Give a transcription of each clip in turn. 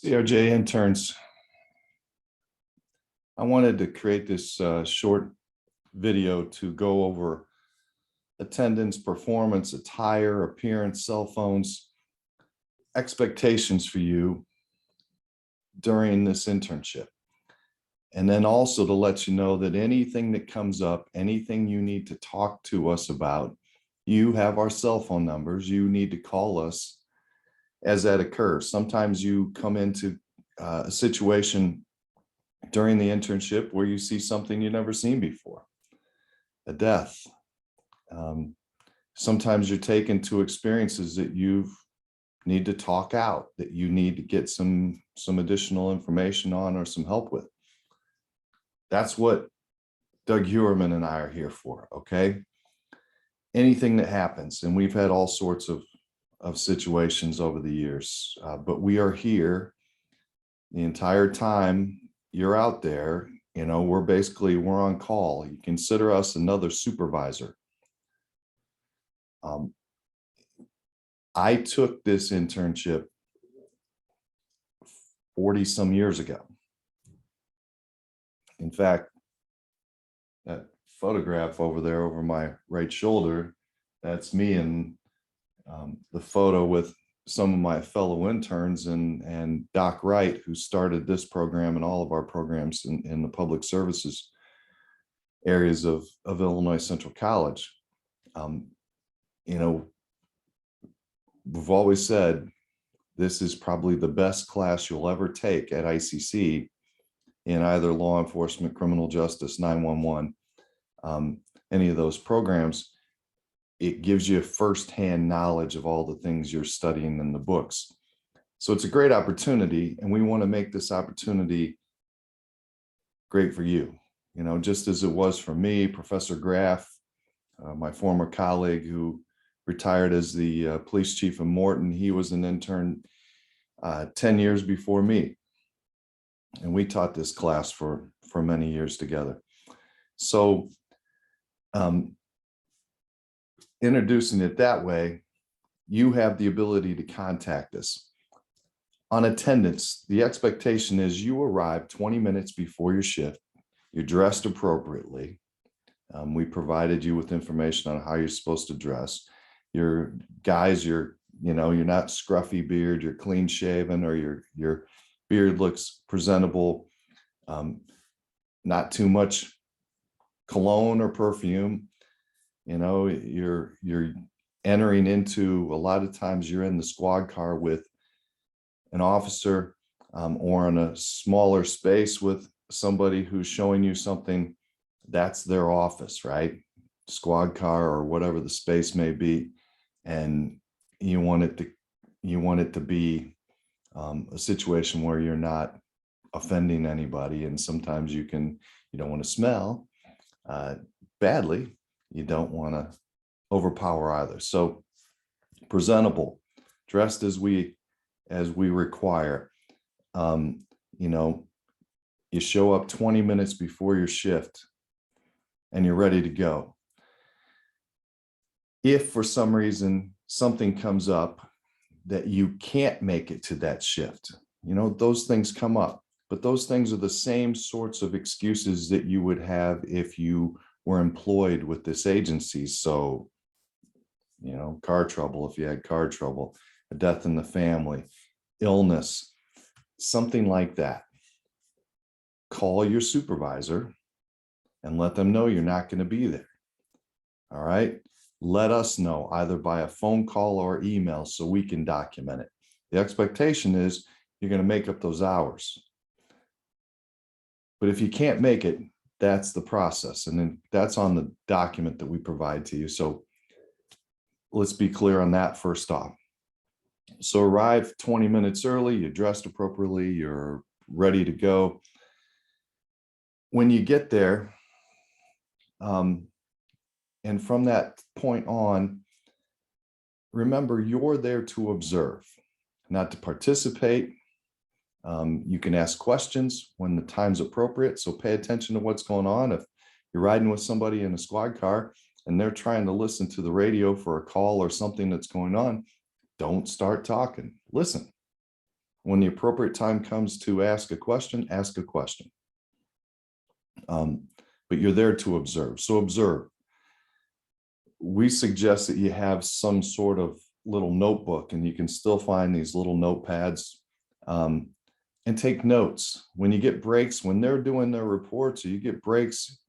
CRJ interns, I wanted to create this short video to go over attendance, performance, attire, appearance, cell phones, expectations for you during this internship. And then also to let you know that anything that comes up, anything you need to talk to us about, you have our cell phone numbers. You need to call us as that occurs. Sometimes you come into a situation during the internship where you see something you've never seen before, a death. Sometimes you're taken to experiences that you need to talk out, that you need to get some additional information on or some help with. That's what Doug Hewerman and I are here for, okay? Anything that happens, and we've had all sorts of situations over the years, but we are here the entire time you're out there. You know, we're on call. You consider us another supervisor. I took this internship 40 some years ago. In fact, that photograph over there over my right shoulder, that's me in the photo with some of my fellow interns and Doc Wright, who started this program and all of our programs in the public services areas of Illinois Central College. You know, we've always said this is probably the best class you'll ever take at ICC in either law enforcement, criminal justice, 911, any of those programs. It gives you firsthand knowledge of all the things you're studying in the books. So it's a great opportunity, and we want to make this opportunity great for you. You know, just as it was for me, Professor Graff, my former colleague who retired as the police chief in Morton, he was an intern 10 years before me. And we taught this class for many years together. So introducing it that way, you have the ability to contact us. On attendance, the expectation is you arrive 20 minutes before your shift. You're dressed appropriately. We provided you with information on how you're supposed to dress. Your guys, you're not scruffy beard, you're clean shaven, or your beard looks presentable. Not too much cologne or perfume. You know, you're entering into, a lot of times you're in the squad car with an officer, or in a smaller space with somebody who's showing you something. That's their office, right? Squad car or whatever the space may be. And you want it to be a situation where you're not offending anybody. And sometimes you don't want to smell badly. You don't want to overpower either. So presentable, dressed as we require. You know, you show up 20 minutes before your shift and you're ready to go. If for some reason something comes up that you can't make it to that shift, you know, those things come up, but those things are the same sorts of excuses that you would have if you were employed with this agency. So, you know, car trouble, if you had car trouble, a death in the family, illness, something like that. Call your supervisor and let them know you're not going to be there. All right. Let us know either by a phone call or email so we can document it. The expectation is you're going to make up those hours. But if you can't make it, that's the process. And then that's on the document that we provide to you. So let's be clear on that first off. So arrive 20 minutes early, you're dressed appropriately, you're ready to go. When you get there, and from that point on, remember, you're there to observe, not to participate. You can ask questions when the time's appropriate. So pay attention to what's going on. If you're riding with somebody in a squad car and they're trying to listen to the radio for a call or something that's going on, don't start talking. Listen. When the appropriate time comes to ask a question, ask a question. But you're there to observe. So observe. We suggest that you have some sort of little notebook, and you can still find these little notepads, and take notes. When you get breaks, when they're doing their reports or you get breaks,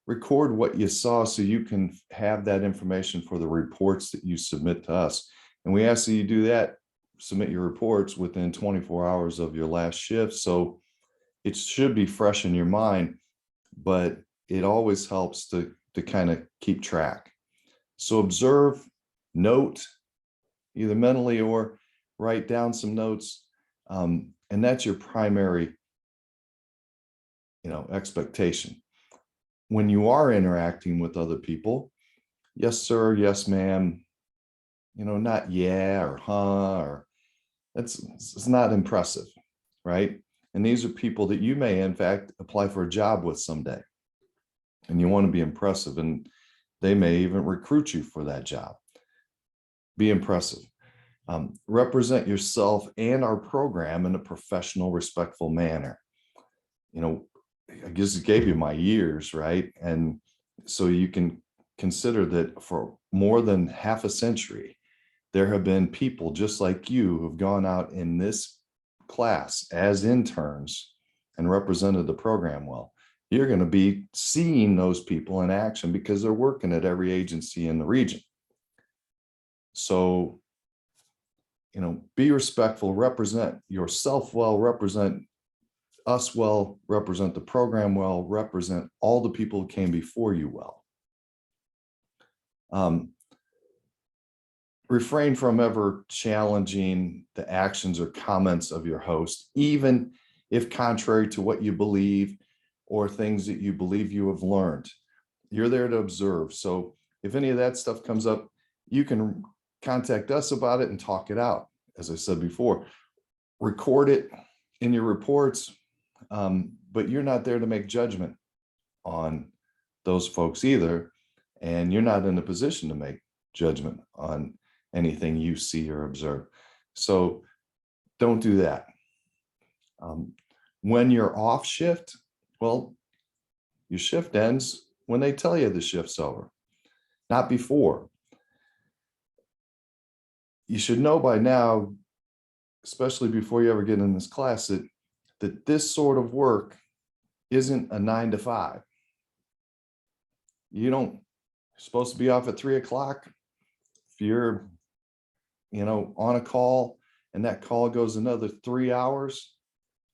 record what you saw so you can have that information for the reports that you submit to us. And we ask that you do that, submit your reports within 24 hours of your last shift. So it should be fresh in your mind, but it always helps to kind of keep track. So observe, note, either mentally or write down some notes. And that's your primary, expectation. When you are interacting with other people, yes, sir, yes, ma'am, not yeah or huh, or it's not impressive, right? And these are people that you may, in fact, apply for a job with someday. And you want to be impressive, and they may even recruit you for that job. Be impressive. Represent yourself and our program in a professional, respectful manner. I guess it gave you my years, right? And so you can consider that for more than half a century, there have been people just like you who've gone out in this class as interns and represented the program well. You're going to be seeing those people in action because they're working at every agency in the region. So, be respectful, represent yourself well, represent us well, represent the program well, represent all the people who came before you well. Refrain from ever challenging the actions or comments of your host, even if contrary to what you believe or things that you believe you have learned. You're there to observe. So if any of that stuff comes up, you can contact us about it and talk it out. As I said before, record it in your reports, but you're not there to make judgment on those folks either. And you're not in a position to make judgment on anything you see or observe. So don't do that. When you're off shift, well, your shift ends when they tell you the shift's over, not before. You should know by now, especially before you ever get in this class, that this sort of work isn't a 9 to 5. You're supposed to be off at 3 o'clock. If you're, on a call and that call goes another 3 hours,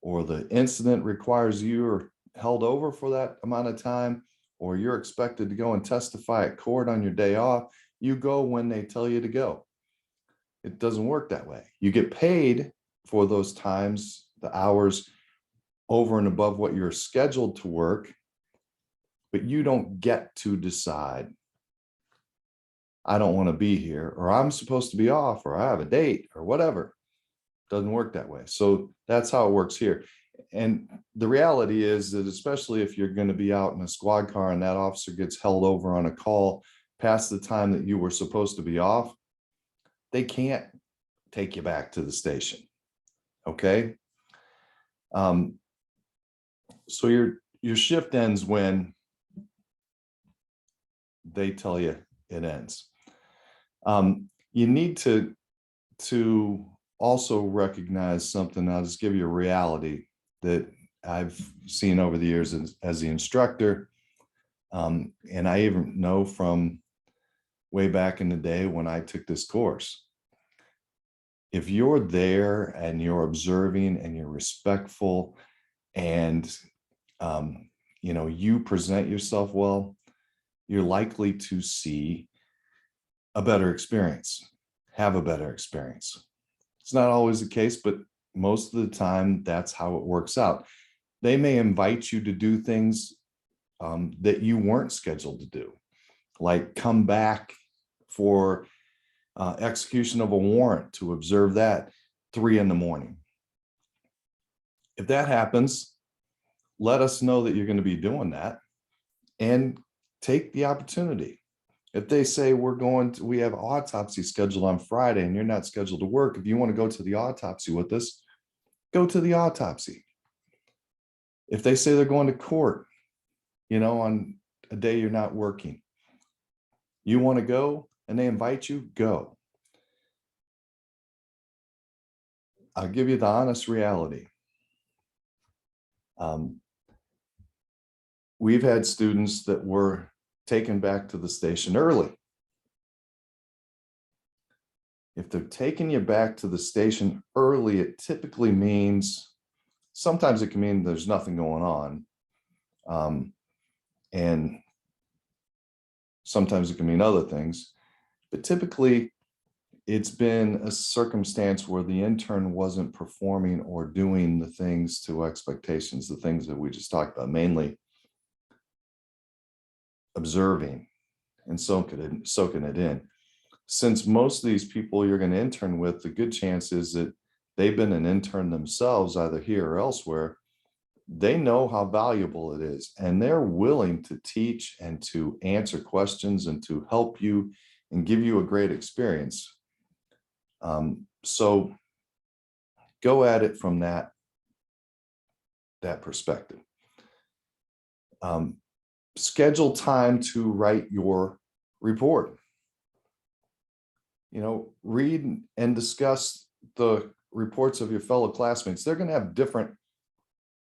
or the incident requires you are held over for that amount of time, or you're expected to go and testify at court on your day off, you go when they tell you to go. It doesn't work that way. You get paid for those times, the hours over and above what you're scheduled to work, but you don't get to decide, I don't want to be here, or I'm supposed to be off, or I have a date, or whatever. It doesn't work that way. So that's how it works here. And the reality is that, especially if you're going to be out in a squad car and that officer gets held over on a call past the time that you were supposed to be off, they can't take you back to the station. Okay. So your shift ends when they tell you it ends. You need to also recognize something. I'll just give you a reality that I've seen over the years as the instructor. And I even know from way back in the day when I took this course, if you're there and you're observing and you're respectful and, you present yourself well, you're likely to see a better experience, have a better experience. It's not always the case, but most of the time, that's how it works out. They may invite you to do things that you weren't scheduled to do, like come back for execution of a warrant to observe that 3 a.m. If that happens, let us know that you're going to be doing that and take the opportunity. If they say we have autopsy scheduled on Friday and you're not scheduled to work, if you want to go to the autopsy with us, go to the autopsy. If they say they're going to court, on a day you're not working, you want to go and they invite you, go. I'll give you the honest reality. We've had students that were taken back to the station early. If they're taking you back to the station early, it typically means, sometimes it can mean there's nothing going on. And sometimes it can mean other things, but typically it's been a circumstance where the intern wasn't performing or doing the things to expectations, the things that we just talked about, mainly observing and soaking it in. Since most of these people you're going to intern with, the good chance is that they've been an intern themselves, either here or elsewhere. They know how valuable it is, and they're willing to teach and to answer questions and to help you and give you a great experience. So go at it from that perspective. Schedule time to write your report. Read and discuss the reports of your fellow classmates. They're going to have different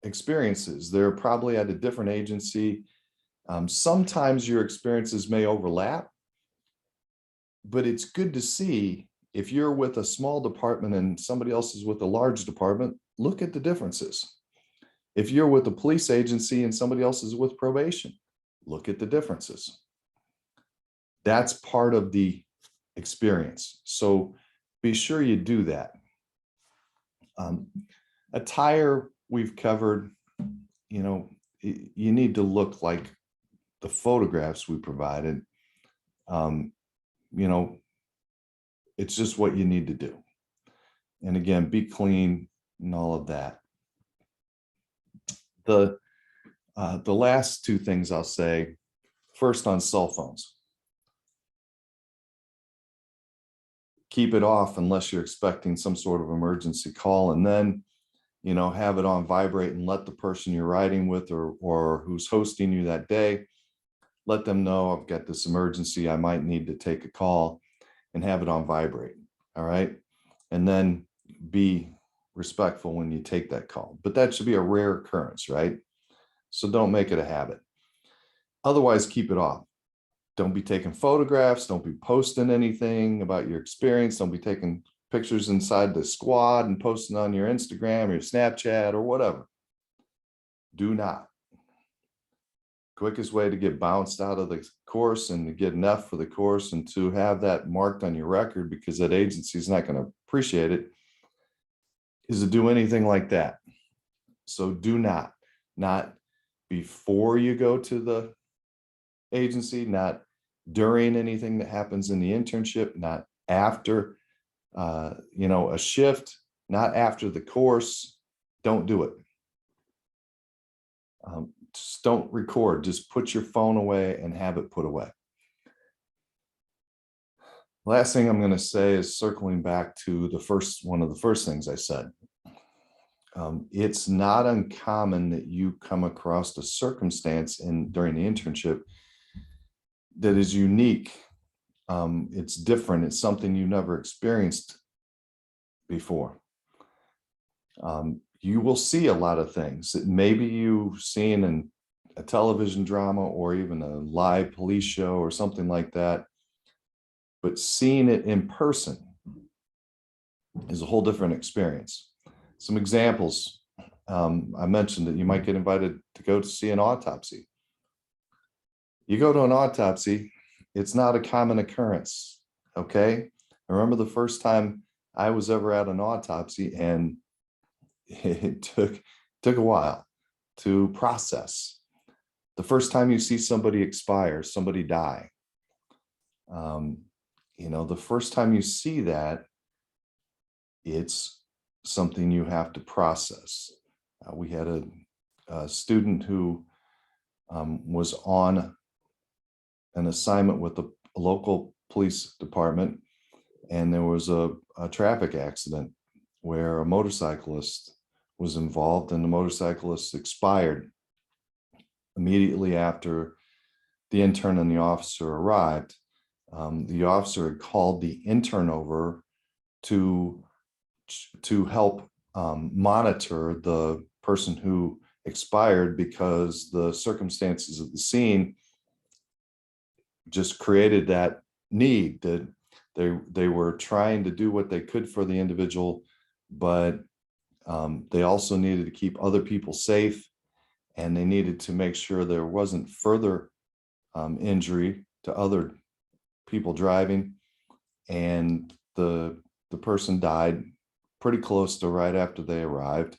experiences. They're probably at a different agency. Sometimes your experiences may overlap, but it's good to see if you're with a small department and somebody else is with a large department, look at the differences. If you're with a police agency and somebody else is with probation, look at the differences. That's part of the experience. So be sure you do that. Attire we've covered. You need to look like the photographs we provided. It's just what you need to do. And again, be clean and all of that. The last two things I'll say, first on cell phones. Keep it off unless you're expecting some sort of emergency call, and then, have it on vibrate and let the person you're riding with or who's hosting you that day, let them know, I've got this emergency, I might need to take a call, and have it on vibrate. All right. And then be respectful when you take that call, but that should be a rare occurrence, right? So don't make it a habit. Otherwise, keep it off. Don't be taking photographs. Don't be posting anything about your experience. Don't be taking pictures inside the squad and posting on your Instagram or your Snapchat or whatever. Do not. Quickest way to get bounced out of the course and to get an F for the course and to have that marked on your record, because that agency is not going to appreciate it, is to do anything like that. So do not before you go to the agency, not during anything that happens in the internship, not after, a shift, not after the course. Don't do it. Just don't record. Just put your phone away and have it put away. Last thing I'm going to say is circling back to one of the first things I said. It's not uncommon that you come across a circumstance during the internship that is unique. It's different. It's something you never experienced before. You will see a lot of things that maybe you've seen in a television drama or even a live police show or something like that, but seeing it in person is a whole different experience. Some examples. I mentioned that you might get invited to go to see an autopsy. You go to an autopsy, it's not a common occurrence, okay? I remember the first time I was ever at an autopsy, and it took a while to process. The first time you see somebody expire, somebody die, the first time you see that, it's something you have to process. We had a student who was on an assignment with a local police department, and there was a traffic accident where a motorcyclist was involved, and the motorcyclist expired immediately after the intern and the officer arrived. The officer had called the intern over to help monitor the person who expired, because the circumstances of the scene just created that need that they were trying to do what they could for the individual, but they also needed to keep other people safe, and they needed to make sure there wasn't further injury to other people driving. And the person died pretty close to right after they arrived.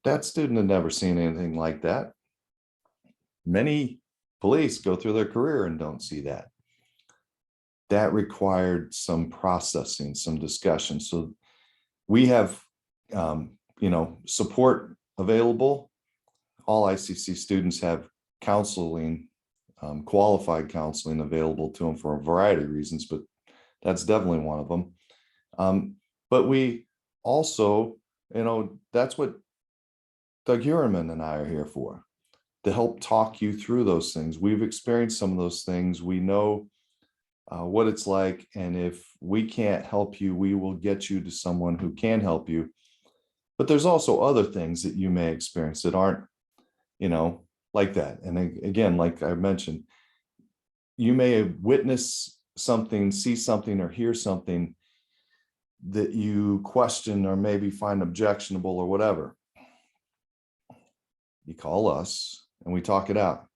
That student had never seen anything like that. Many police go through their career and don't see that. That required some processing, some discussion. So we have, support available. All ICC students have counseling, qualified counseling available to them for a variety of reasons, but that's definitely one of them. But we also, that's what Doug Uriman and I are here for, to help talk you through those things. We've experienced some of those things. We know what it's like. And if we can't help you, we will get you to someone who can help you. But there's also other things that you may experience that aren't, like that. And again, like I mentioned, you may witness something, see something, or hear something that you question or maybe find objectionable or whatever. You call us and we talk it out.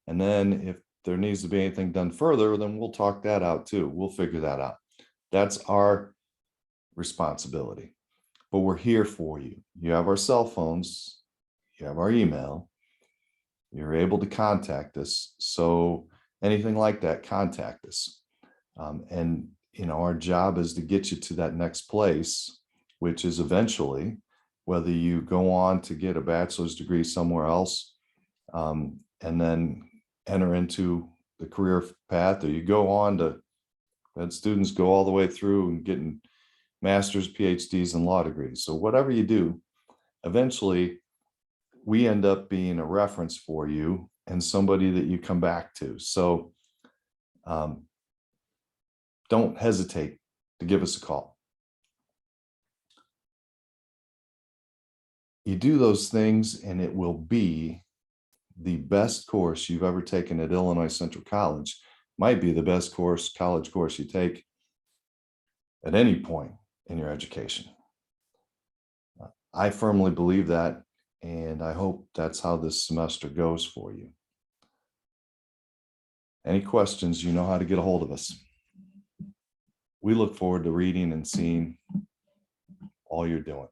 And then if there needs to be anything done further, then we'll talk that out too. We'll figure that out. That's our responsibility. But we're here for you. You have our cell phones, you have our email, you're able to contact us. So anything like that, contact us. And our job is to get you to that next place, which is eventually, whether you go on to get a bachelor's degree somewhere else, and then enter into the career path, or you go on to, had students go all the way through and getting master's, PhDs, and law degrees. So whatever you do, eventually we end up being a reference for you and somebody that you come back to. So don't hesitate to give us a call. You do those things and it will be the best course you've ever taken at Illinois Central College. Might be the best college course you take at any point in your education. I firmly believe that, and I hope that's how this semester goes for you. Any questions, you know how to get a hold of us. We look forward to reading and seeing all you're doing.